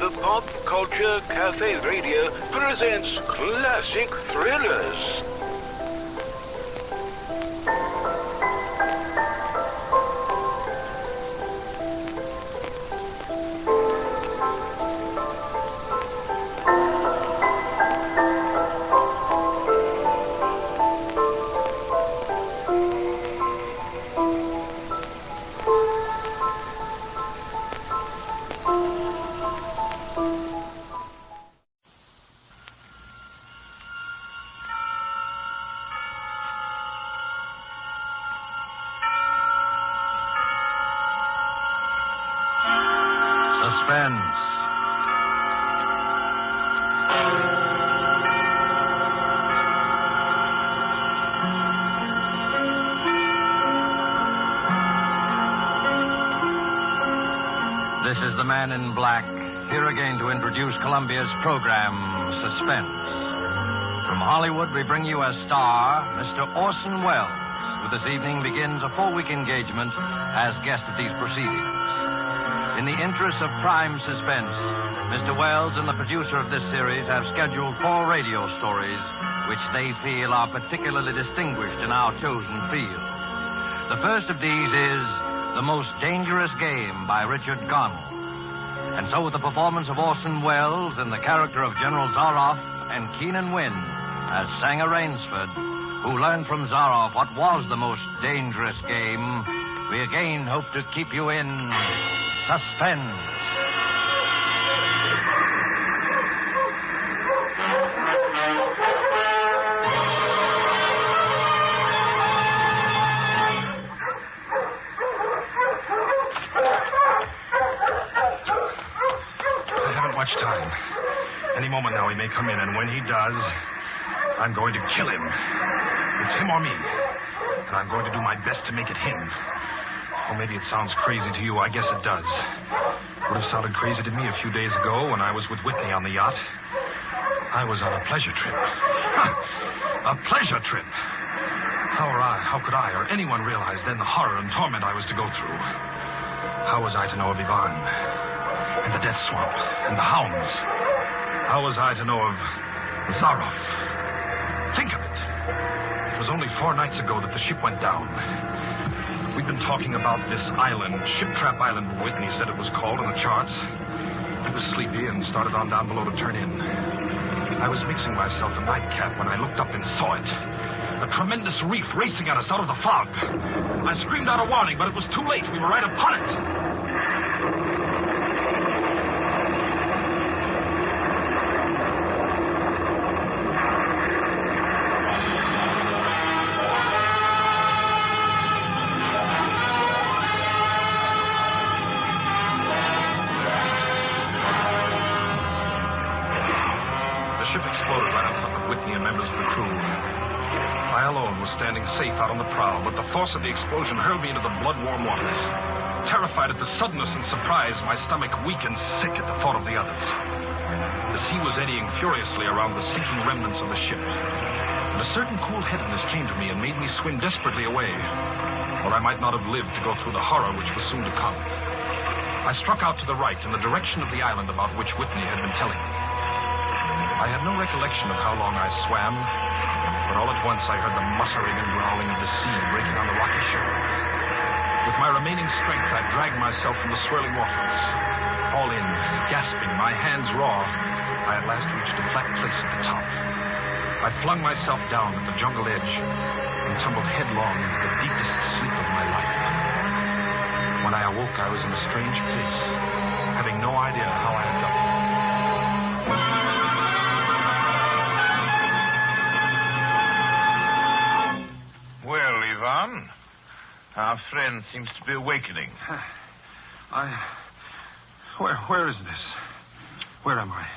the Pop Culture Cafe Radio presents classic thrillers. Suspense. This is the Man in Black, here again to introduce Columbia's program, Suspense. From Hollywood, we bring you as star, Mr. Orson Welles, who this evening begins a 4-week engagement as guest of these proceedings. In the interest of prime suspense, Mr. Welles and the producer of this series have scheduled 4 radio stories which they feel are particularly distinguished in our chosen field. The first of these is The Most Dangerous Game by Richard Connell. And so with the performance of Orson Welles in the character of General Zaroff and Keenan Wynn as Sanger Rainsford, who learned from Zaroff what was the most dangerous game, we again hope to keep you in suspense. Much time. Any moment now he may come in, and when he does, I'm going to kill him. It's him or me. And I'm going to do my best to make it him. Or maybe it sounds crazy to you. I guess it does. Would have sounded crazy to me a few days ago when I was with Whitney on the yacht. I was on a pleasure trip. A pleasure trip. How could I or anyone realize then the horror and torment I was to go through? How was I to know of Yvonne and the death swamp and the hounds? How was I to know of Zaroff? Think of it. It was only 4 nights ago that the ship went down. We'd been talking about this island, Ship Trap Island, Whitney said it was called in the charts. I was sleepy and started on down below to turn in. I was mixing myself a nightcap when I looked up and saw it. A tremendous reef racing at us out of the fog. I screamed out a warning, but it was too late. We were right upon it. Exploded right on top of Whitney and members of the crew. I alone was standing safe out on the prow, but the force of the explosion hurled me into the blood-warm waters. Terrified at the suddenness and surprise, my stomach weak and sick at the thought of the others. The sea was eddying furiously around the sinking remnants of the ship. And a certain cool-headedness came to me and made me swim desperately away, or I might not have lived to go through the horror which was soon to come. I struck out to the right in the direction of the island about which Whitney had been telling me. I had no recollection of how long I swam, but all at once I heard the muttering and growling of the sea breaking on the rocky shore. With my remaining strength, I dragged myself from the swirling waters. All in, gasping, my hands raw, I at last reached a flat place at the top. I flung myself down at the jungle edge and tumbled headlong into the deepest sleep of my life. When I awoke, I was in a strange place, having no idea how I had got there. Well, Yvonne, our friend seems to be awakening. Where is this? Where am I?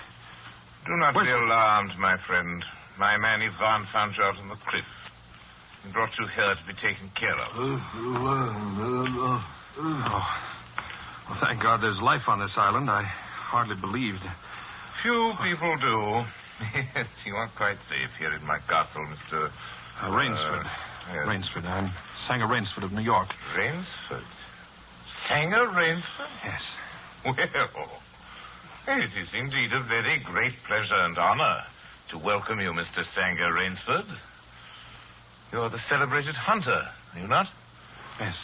Do not be alarmed, my friend. My man Yvonne found you out on the cliff and brought you here to be taken care of. Oh. Well, thank God there's life on this island. I hardly believed. Few people do. Yes, you are quite safe here in my castle, Mr. Rainsford. Yes. Rainsford. I'm Sanger Rainsford of New York. Rainsford? Sanger Rainsford? Yes. Well, It is indeed a very great pleasure and honor to welcome you, Mr. Sanger Rainsford. You're the celebrated hunter, are you not? Yes.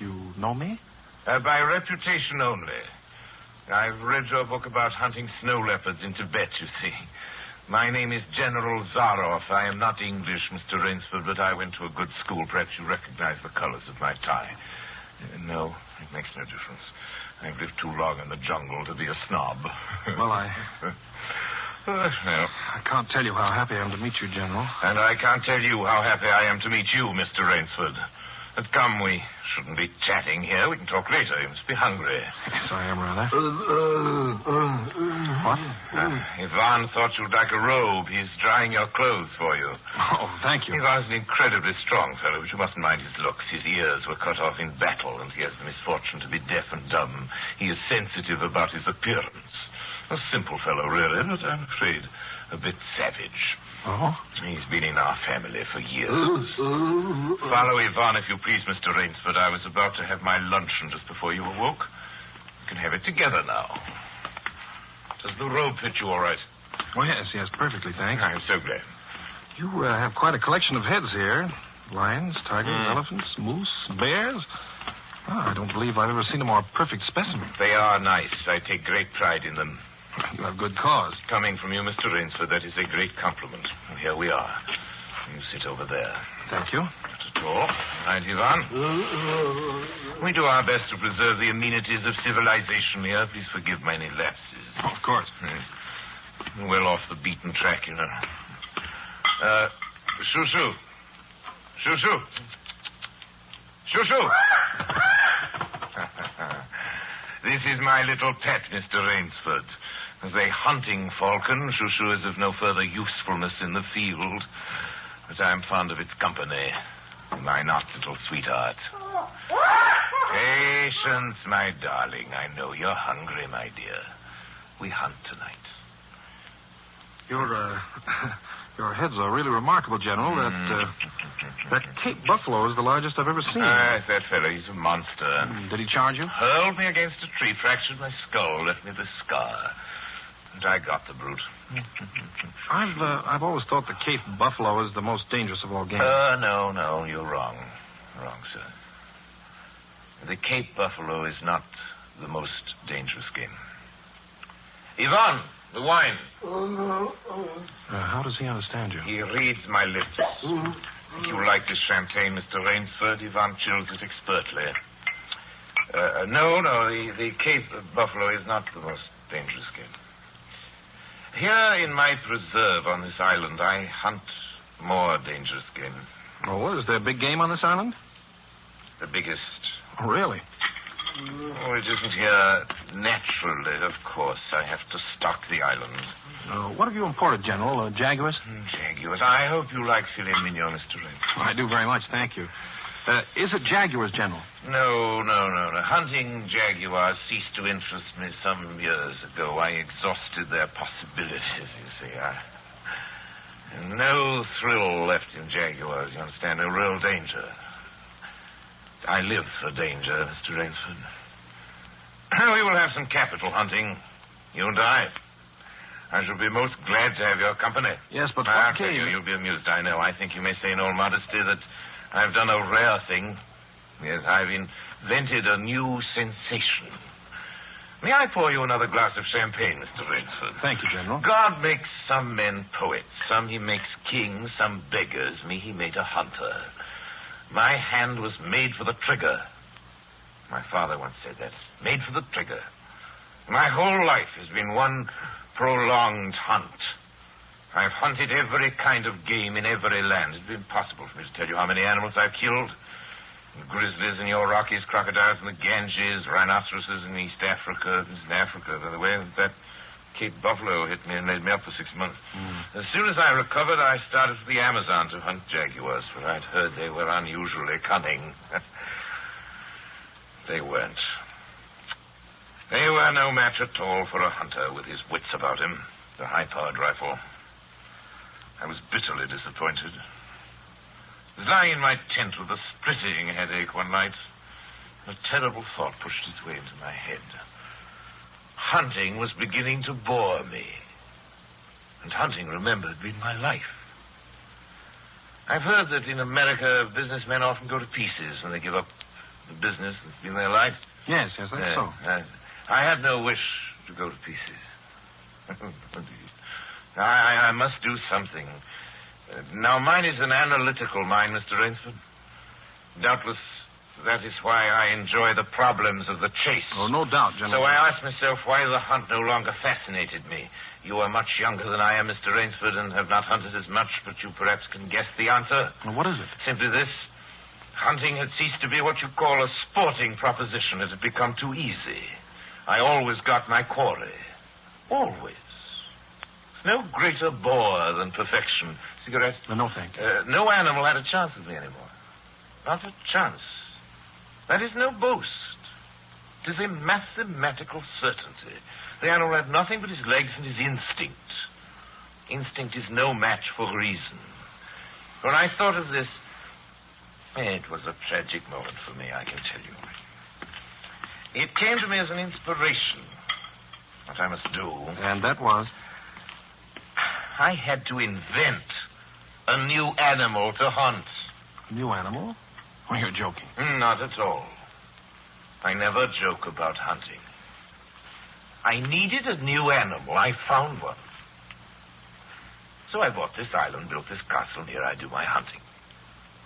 You know me? By reputation only. I've read your book about hunting snow leopards in Tibet, you see. My name is General Zaroff. I am not English, Mr. Rainsford, but I went to a good school. Perhaps you recognize the colors of my tie. No, it makes no difference. I've lived too long in the jungle to be a snob. Well, No. I can't tell you how happy I am to meet you, General. And I can't tell you how happy I am to meet you, Mr. Rainsford. But come, we shouldn't be chatting here. We can talk later. You must be hungry. Yes, I am rather. What? Ivan thought you'd like a robe. He's drying your clothes for you. Oh, thank you. Ivan's an incredibly strong fellow, but you mustn't mind his looks. His ears were cut off in battle, and he has the misfortune to be deaf and dumb. He is sensitive about his appearance. A simple fellow, really, but I'm afraid a bit savage. Oh? He's been in our family for years. Follow Ivan, if you please, Mr. Rainsford. I was about to have my luncheon just before you awoke. We can have it together now. Does the robe fit you all right? Oh, yes, perfectly, thanks. I'm so glad. You have quite a collection of heads here. Lions, tigers, elephants, moose, bears. Oh, I don't believe I've ever seen a more perfect specimen. They are nice. I take great pride in them. You have good cause. Coming from you, Mr. Rainsford, that is a great compliment. And here we are. You sit over there. Thank you. Not at all. Right, Ivan? We do our best to preserve the amenities of civilization here. Please forgive my any lapses. Oh, of course. Yes. Well off the beaten track, you know. Shoo-shoo. Shoo-shoo. Shoo-shoo. This is my little pet, Mr. Rainsford. As a hunting falcon, Shoo-shoo is of no further usefulness in the field. But I'm fond of its company. Am I not, little sweetheart? Patience, my darling. I know you're hungry, my dear. We hunt tonight. Your heads are really remarkable, General. That Cape buffalo is the largest I've ever seen. Yes, that fellow. He's a monster. Did he charge you? Hurled me against a tree, fractured my skull, left me this scar. And I got the brute. I've always thought the Cape buffalo is the most dangerous of all game. No, you're wrong. Wrong, sir. The Cape buffalo is not the most dangerous game. Ivan, the wine. How does he understand you? He reads my lips. Think you like this champagne, Mr. Rainsford? Ivan chills it expertly. No, the Cape buffalo is not the most dangerous game. Here in my preserve on this island, I hunt more dangerous game. Oh, is there big game on this island? The biggest. Oh, really? Oh, it isn't here naturally, of course. I have to stock the island. What have you imported, General? Jaguars? Jaguars. I hope you like filet mignon, Mr. Rainsford. I do very much, thank you. Is it jaguars, General? No. Hunting jaguars ceased to interest me some years ago. I exhausted their possibilities, you see. No thrill left in jaguars, you understand? No real danger. I live for danger, Mr. Rainsford. We will have some capital hunting, you and I. I shall be most glad to have your company. Yes, but I'll what tell came... you'll be amused, I know. I think you may say in all modesty that I've done a rare thing. Yes, I've invented a new sensation. May I pour you another glass of champagne, Mr. Rainsford? Thank you, General. God makes some men poets. Some he makes kings, some beggars. Me, he made a hunter. My hand was made for the trigger. My father once said that. Made for the trigger. My whole life has been one prolonged hunt. I've hunted every kind of game in every land. It'd be impossible for me to tell you how many animals I've killed. Grizzlies in your Rockies, crocodiles in the Ganges, rhinoceroses in East Africa. This is in Africa, by the way. That Cape buffalo hit me and laid me up for 6 months. As soon as I recovered, I started for the Amazon to hunt jaguars, for I'd heard they were unusually cunning. They weren't. They were no match at all for a hunter with his wits about him, the high-powered rifle. I was bitterly disappointed. I was lying in my tent with a splitting headache one night, and a terrible thought pushed its way into my head. hunting was beginning to bore me. And hunting, remember, had been my life. I've heard that in America, businessmen often go to pieces when they give up the business that's been their life. Yes, that's so. I had no wish to go to pieces. I must do something. Now, mine is an analytical mind, Mr. Rainsford. Doubtless, that is why I enjoy the problems of the chase. Oh, no doubt, General. So I asked myself why the hunt no longer fascinated me. You are much younger than I am, Mr. Rainsford, and have not hunted as much, but you perhaps can guess the answer. Well, what is it? Simply this. Hunting had ceased to be what you call a sporting proposition. It had become too easy. I always got my quarry. Always. It's no greater bore than perfection. Cigarette? No, thank you. No animal had a chance with me anymore. Not a chance. That is no boast. It is a mathematical certainty. The animal had nothing but his legs and his instinct. Instinct is no match for reason. When I thought of this, it was a tragic moment for me, I can tell you. It came to me as an inspiration. What I must do. And that was? I had to invent a new animal to hunt. A new animal? Oh, you're joking. Not at all. I never joke about hunting. I needed a new animal. I found one. So I bought this island, built this castle, and here I do my hunting.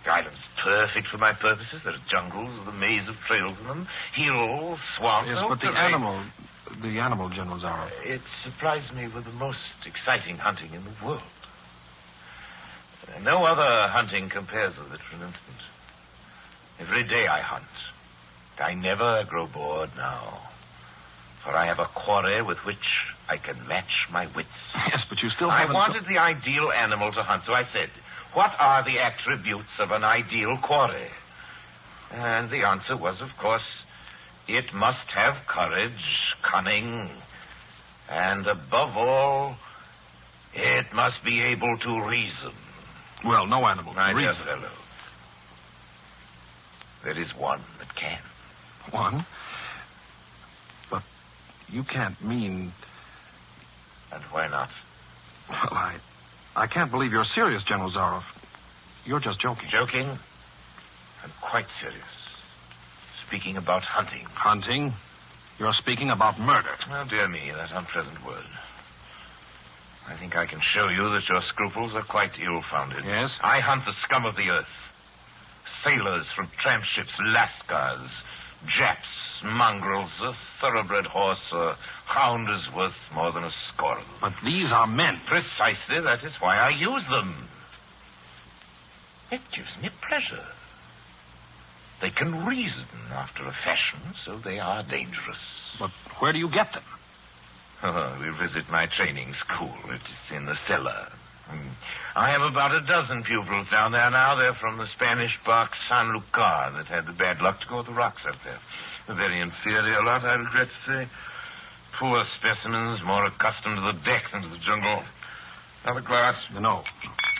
The island's perfect for my purposes. There are jungles with a maze of trails in them, hills, swamps. Yes, but the animal, General Zaroff. It surprised me with the most exciting hunting in the world. No other hunting compares with it for an instant. Every day I hunt. I never grow bored now. For I have a quarry with which I can match my wits. Yes, but you still haven't... I wanted the ideal animal to hunt, so I said, what are the attributes of an ideal quarry? And the answer was, of course, it must have courage, cunning, and above all, it must be able to reason. Well, no animal can reason. My dear fellow, there is one that can. One? But you can't mean... And why not? Well, I can't believe you're serious, General Zaroff. You're just joking. Joking? I'm quite serious. Speaking about hunting. Hunting? You're speaking about murder. Well, dear me, that unpleasant word. I think I can show you that your scruples are quite ill-founded. Yes? I hunt the scum of the earth. Sailors from tramp ships, lascars, Japs, mongrels, a thoroughbred horse, a hound is worth more than a score of them. But these are men. Precisely, that is why I use them. It gives me pleasure. They can reason after a fashion, so they are dangerous. But where do you get them? We visit my training school. It's in the cellar. I have about a dozen pupils down there now. They're from the Spanish bark San Lucar that had the bad luck to go with the rocks up there. A very inferior lot, I regret to say. Poor specimens, more accustomed to the deck than to the jungle. Another glass? No.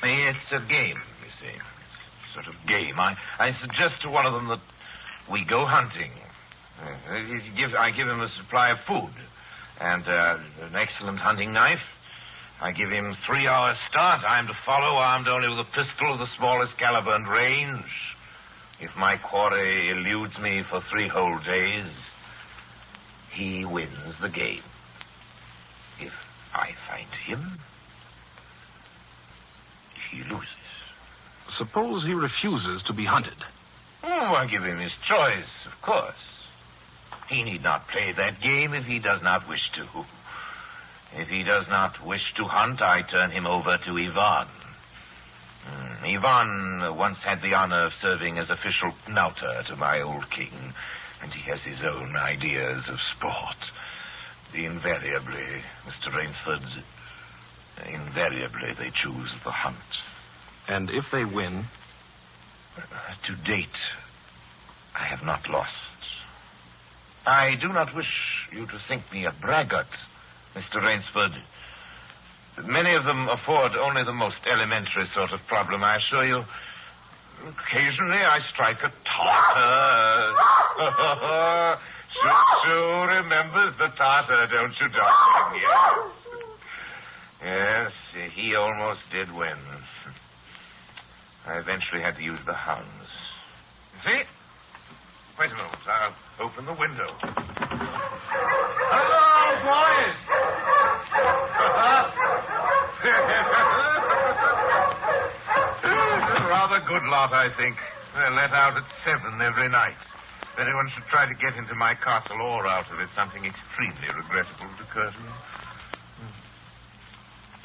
It's a game, you see. It's a sort of game. I suggest to one of them that we go hunting. I give him a supply of food and an excellent hunting knife. I give him 3 hours start. I'm to follow, armed only with a pistol of the smallest caliber and range. If my quarry eludes me for 3 whole days, he wins the game. If I find him, he loses. Suppose he refuses to be hunted. Oh, I give him his choice, of course. He need not play that game if he does not wish to. If he does not wish to hunt, I turn him over to Ivan. Ivan once had the honor of serving as official knouter to my old king, and he has his own ideas of sport. Invariably, Mr. Rainsford, invariably they choose the hunt. And if they win? To date, I have not lost. I do not wish you to think me a braggart, Mr. Rainsford. Many of them afford only the most elementary sort of problem, I assure you. Occasionally I strike a Tartar. Choo-choo remembers the Tartar, don't you, darling? Yes, he almost did win. I eventually had to use the hounds. See? Wait a moment. I'll open the window. Hello, boys! It's a rather good lot, I think. They're let out at 7 every night. If anyone should try to get into my castle or out of it, something extremely regrettable would occur to me.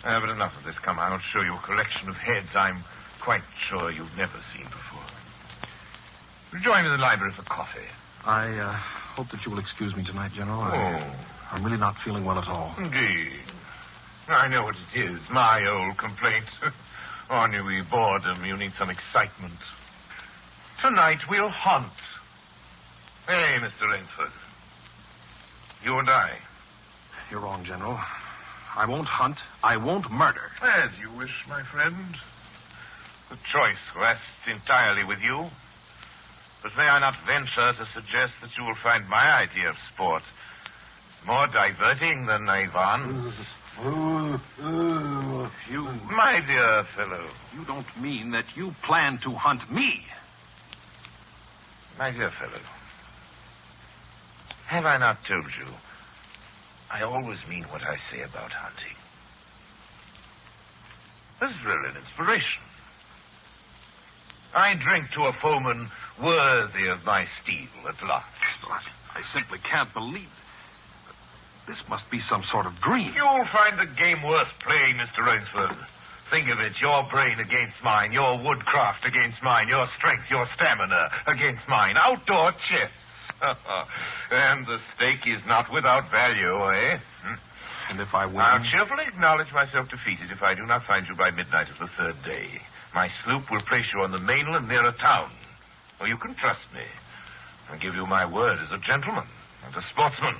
But enough of this. Come, I'll show you a collection of heads I'm quite sure you've never seen before. Join me in the library for coffee. I hope that you will excuse me tonight, General. I'm really not feeling well at all. Indeed. I know what it is. My old complaint. Ennui, boredom. You need some excitement. Tonight we'll hunt. Hey, Mr. Rainsford. You and I. You're wrong, General. I won't hunt. I won't murder. As you wish, my friend. The choice rests entirely with you. But may I not venture to suggest that you will find my idea of sport more diverting than Ivan's? You... My dear fellow. You don't mean that you plan to hunt me? My dear fellow. Have I not told you? I always mean what I say about hunting. This is really an inspiration. I drink to a foeman worthy of my steel at last. I simply can't believe it. This must be some sort of dream. You'll find the game worth playing, Mr. Rainsford. Think of it, your brain against mine, your woodcraft against mine, your strength, your stamina against mine. Outdoor chess. And the stake is not without value, eh? And if I win? I'll cheerfully acknowledge myself defeated if I do not find you by midnight of the third day. My sloop will place you on the mainland near a town. Oh, you can trust me. I'll give you my word as a gentleman and a sportsman.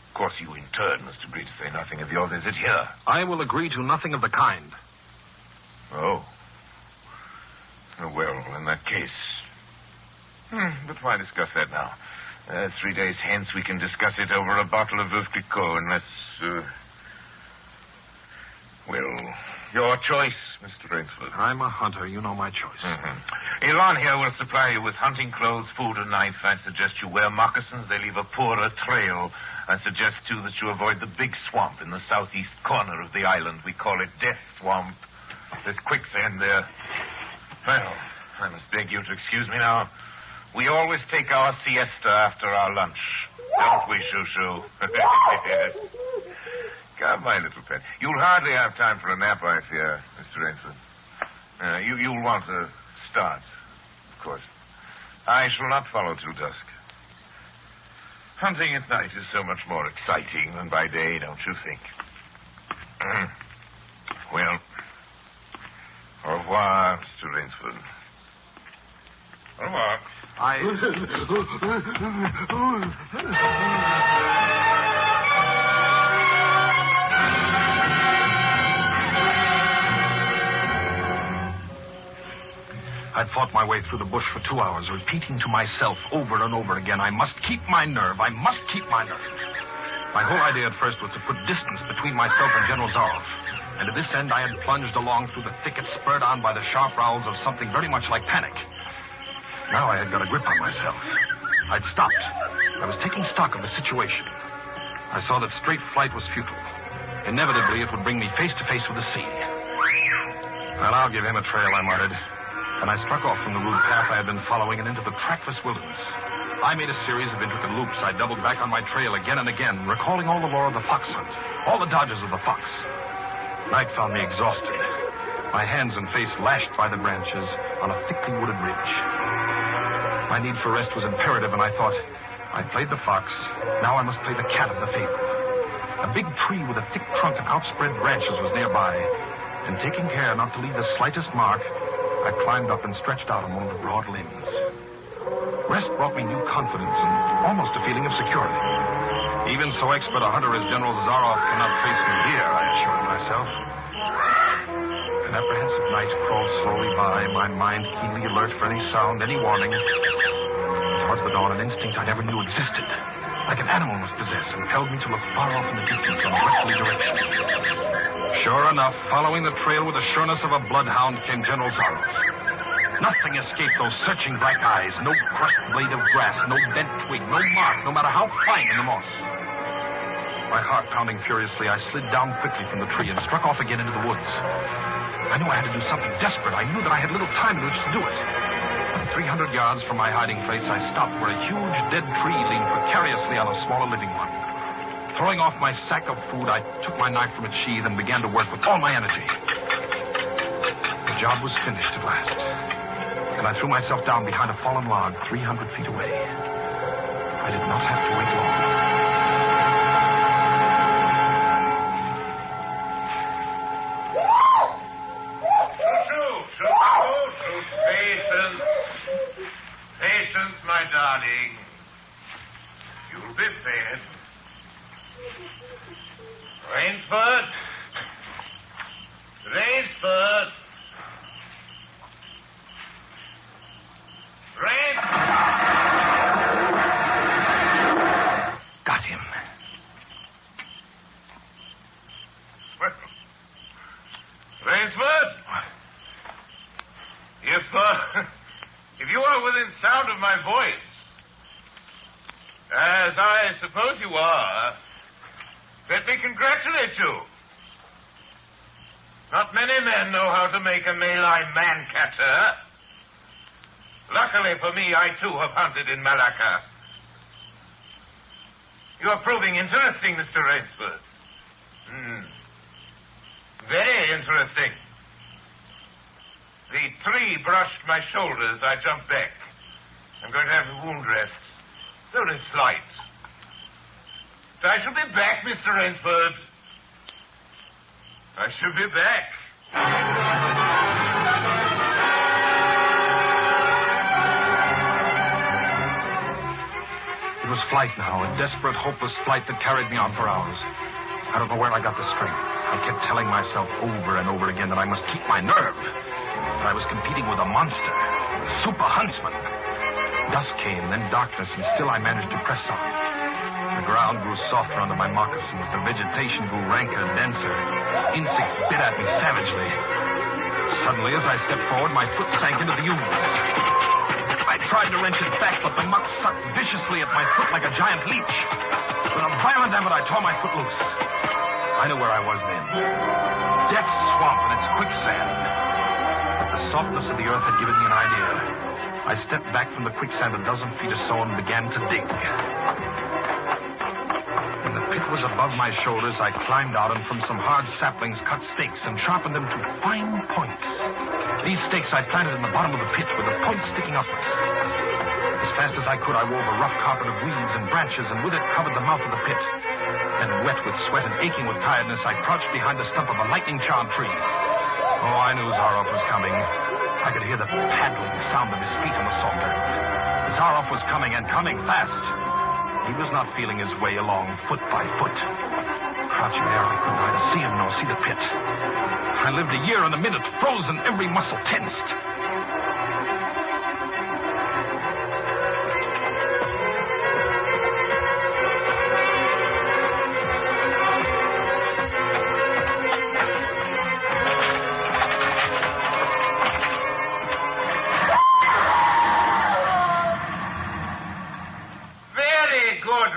Of course, you in turn must agree to say nothing of your visit here. I will agree to nothing of the kind. Oh. Well, in that case. But why discuss that now? 3 days hence we can discuss it over a bottle of Veuve Clicquot unless... Well, your choice, Mr. Rainsford. I'm a hunter. You know my choice. Elon here will supply you with hunting clothes, food, and knife. I suggest you wear moccasins. They leave a poorer trail. I suggest, too, that you avoid the big swamp in the southeast corner of the island. We call it Death Swamp. There's quicksand there. Well, I must beg you to excuse me now. We always take our siesta after our lunch. Don't we, Shoo-Shoo? Come, my little pet. You'll hardly have time for a nap, I fear, Mr. Rainsford. You'll want to start, of course. I shall not follow till dusk. Hunting at night is so much more exciting than by day, don't you think? Well, au revoir, Mr. Rainsford. Au revoir. I'd fought my way through the bush for 2 hours, repeating to myself over and over again, I must keep my nerve. I must keep my nerve. My whole idea at first was to put distance between myself and General Zaroff. And to this end, I had plunged along through the thicket, spurred on by the sharp growls of something very much like panic. Now I had got a grip on myself. I'd stopped. I was taking stock of the situation. I saw that straight flight was futile. Inevitably, it would bring me face to face with the sea. Well, I'll give him a trail, I muttered. And I struck off from the rude path I had been following and into the trackless wilderness. I made a series of intricate loops. I doubled back on my trail again and again, recalling all the lore of the fox hunt, all the dodges of the fox. Night found me exhausted, my hands and face lashed by the branches on a thickly wooded ridge. My need for rest was imperative, and I thought, I played the fox, now I must play the cat of the fable. A big tree with a thick trunk and outspread branches was nearby, and taking care not to leave the slightest mark, I climbed up and stretched out among the broad limbs. Rest brought me new confidence and almost a feeling of security. Even so expert a hunter as General Zaroff cannot face me here, I assured myself. An apprehensive night crawled slowly by, my mind keenly alert for any sound, any warning. towards the dawn, an instinct I never knew existed. Like an animal was possessed, and impelled me to look far off in the distance in a westerly direction. Sure enough, following the trail with the sureness of a bloodhound came General Zaroff. Nothing escaped those searching black eyes. No crushed blade of grass, no bent twig, no mark, no matter how fine in the moss. My heart pounding furiously, I slid down quickly from the tree and struck off again into the woods. I knew I had to do something desperate. I knew that I had little time in which to do it. 300 yards from my hiding place, I stopped where a huge dead tree leaned precariously on a smaller living one. Throwing off my sack of food, I took my knife from its sheath and began to work with all my energy. The job was finished at last, and I threw myself down behind a fallen log 300 feet away. I did not have to wait long. Patience, my darling. You'll be fed. Rainsford. Got him. Rainsford? If you are within sound of my voice, as I suppose you are, let me congratulate you. Not many men know how to make a maline man-catcher. Luckily for me, I too have hunted in Malacca. You are proving interesting, Mr. Rainsford. Very interesting. The tree brushed my shoulders. I jumped back. I'm going to have a wound rest. It's only slight. But I shall be back, Mr. Rainsford. I shall be back. It was flight now, a desperate, hopeless flight that carried me on for hours. I don't know where I got the strength. I kept telling myself over and over again that I must keep my nerve. That I was competing with a monster, a super huntsman. Dusk came, then darkness, and still I managed to press on. The ground grew softer under my moccasins. The vegetation grew ranker, denser. Insects bit at me savagely. Suddenly, as I stepped forward, my foot sank into the ooze. I tried to wrench it back, but the muck sucked viciously at my foot like a giant leech. With a violent effort, I tore my foot loose. I knew where I was then. Death swamp and its quicksand. But the softness of the earth had given me an idea. I stepped back from the quicksand a dozen feet or so and began to dig. When the pit was above my shoulders, I climbed out and from some hard saplings cut stakes and sharpened them to fine points. These stakes I planted in the bottom of the pit with the points sticking upwards. As fast as I could, I wove a rough carpet of weeds and branches and with it covered the mouth of the pit. Then, wet with sweat and aching with tiredness, I crouched behind the stump of a lightning-charred tree. Oh, I knew Zaroff was coming. I could hear the paddling sound of his feet on the salt earth. Zaroff was coming, and coming fast. He was not feeling his way along foot by foot. Crouching there, I could neither see him nor see the pit. I lived a year and a minute, frozen, every muscle tensed.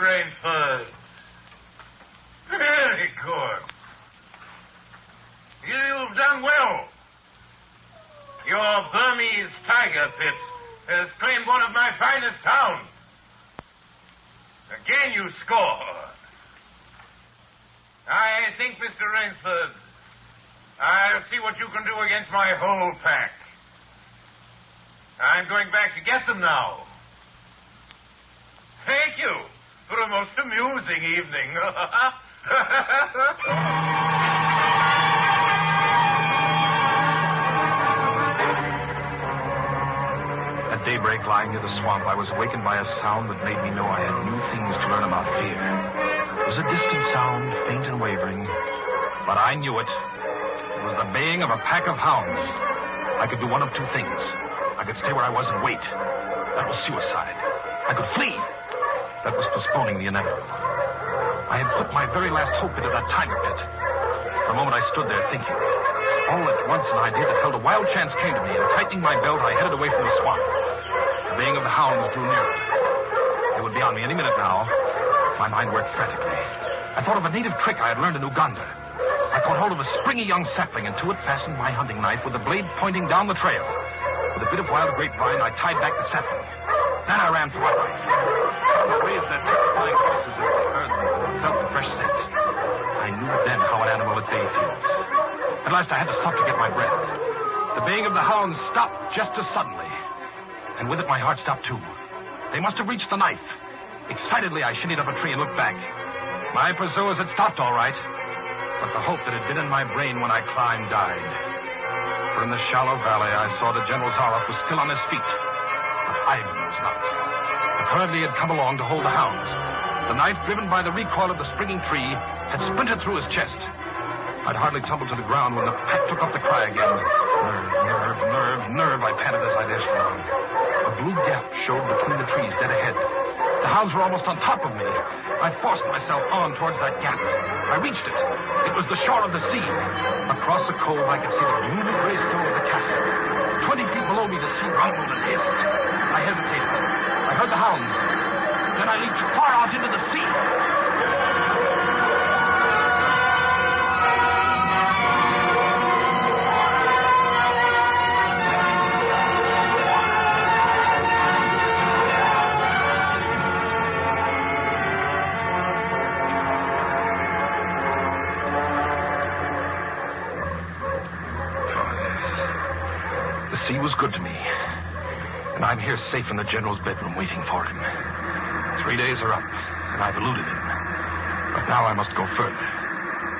Rainsford. Very good. You've done well. Your Burmese tiger pit has claimed one of my finest towns. Again you score. I think, Mr. Rainsford, I'll see what you can do against my whole pack. I'm going back to get them now. Thank you for a most amusing evening. At daybreak, lying near the swamp, I was awakened by a sound that made me know I had new things to learn about fear. It was a distant sound, faint and wavering, but I knew it. It was the baying of a pack of hounds. I could do one of two things. I could stay where I was and wait. That was suicide. I I could flee. That was postponing the inevitable. I had put my very last hope into that tiger pit. For a moment, I stood there thinking. All at once, an idea that held a wild chance came to me, and tightening my belt, I headed away from the swamp. The baying of the hounds drew nearer. They would be on me any minute now. My mind worked frantically. I thought of a native trick I had learned in Uganda. I caught hold of a springy young sapling, and to it fastened my hunting knife with the blade pointing down the trail. With a bit of wild grapevine, I tied back the sapling. Then I ran for my life. The waves that flying horses as they heard them and felt the fresh scent. I knew then how an animal at bay feels. At last I had to stop to get my breath. The baying of the hounds stopped just as suddenly. And with it my heart stopped too. They must have reached the knife. Excitedly I shinnied up a tree and looked back. My pursuers had stopped all right. But the hope that had been in my brain when I climbed died. For in the shallow valley I saw that General Zaroff was still on his feet. But Ivan was not. Apparently he had come along to hold the hounds. The knife, driven by the recoil of the springing tree, had splintered through his chest. I'd hardly tumbled to the ground when the pack took up the cry again. Nerve, nerve, nerve, nerve, I panted as I dashed along. A blue gap showed between the trees dead ahead. The hounds were almost on top of me. I forced myself on towards that gap. I reached it. It was the shore of the sea. Across the cove, I could see the gloomy gray stone of the castle. 20 feet below me, the sea rumbled and hissed. I hesitated. I heard the hounds. Then I leaped far out into the sea. The sea was good to me. And I'm here safe in the General's bedroom waiting for him. 3 days are up, and I've eluded him. But now I must go further.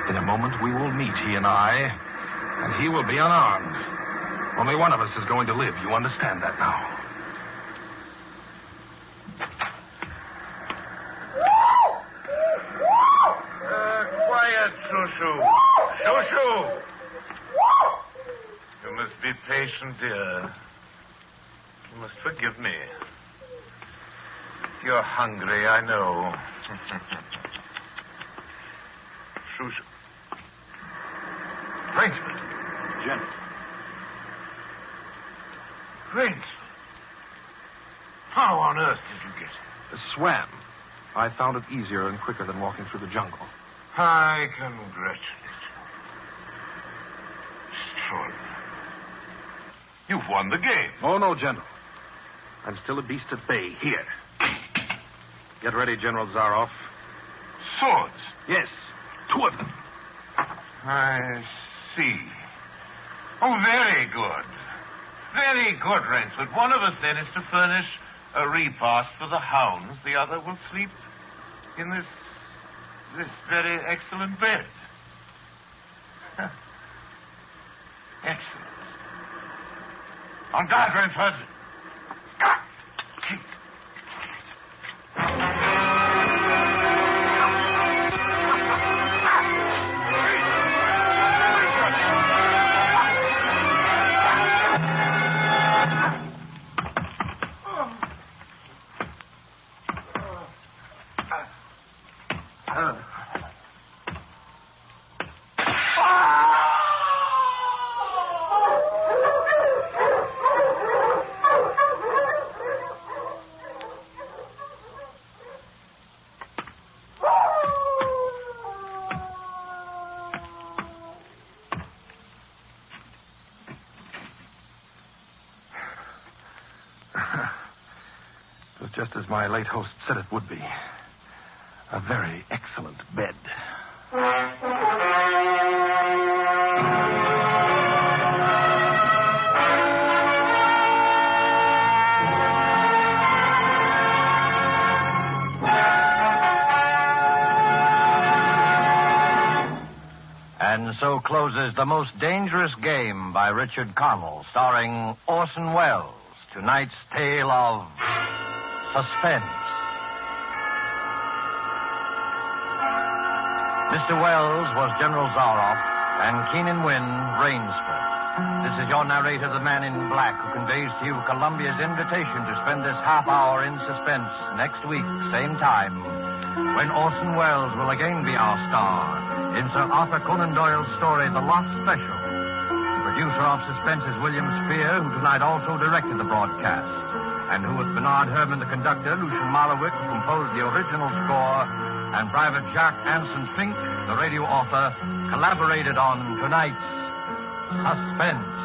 In a moment we will meet, he and I, and he will be unarmed. Only one of us is going to live. You understand that now? Quiet, Shushu. Shushu! You must be patient, dear. You must forgive me. You're hungry, I know. Shushu. Rainsford. General. Rainsford. How on earth did you get it? Swam. I found it easier and quicker than walking through the jungle. I congratulate you. Extraordinary. You've won the game. Oh, no, General. I'm still a beast at bay here. Get ready, General Zaroff. Swords? Yes, 2 of them. I see. Oh, very good. Very good, Rainsford. One of us, then, is to furnish a repast for the hounds. The other will sleep in this very excellent bed. Excellent. On guard, Rainsford. Just as my late host said it would be. A very excellent bed. And so closes The Most Dangerous Game by Richard Connell, starring Orson Welles. Tonight's tale of Suspense. Mr. Wells was General Zaroff, and Keenan Wynn, Rainsford. This is your narrator, the Man in Black, who conveys to you Columbia's invitation to spend this half hour in suspense next week, same time, when Orson Welles will again be our star in Sir Arthur Conan Doyle's story, The Lost Special. The producer of Suspense is William Spear, who tonight also directed the broadcast, and who, with Bernard Herrmann, the conductor, Lucien Moraweck, who composed the original score, and Private Jacques Anson Fink, the radio author, collaborated on tonight's Suspense.